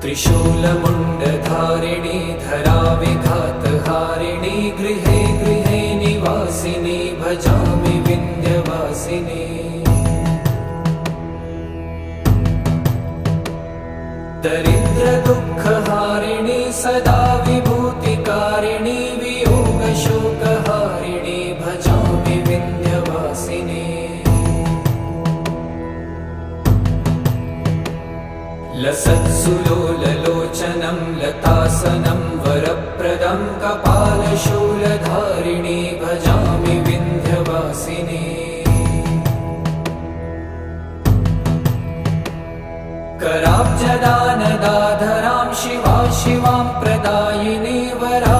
त्रिशूलमुण्डधारिणी धराविघातहारिणी गृहे गृहे निवासिनी भजामि विन्ध्यवासिनी दरिद्रदुःखहारिणी सदा विभूतिकारिणी वियोगशोकहारिणी भजामि विन्ध्यवासिनी लसत्सुलोललोचनं लतासनं वरप्रदं कपालशूलधारिणी भजामि विन्ध्यवासिनी कराब्जदानदाधरां शिवा शिवां प्रदायिनी वरा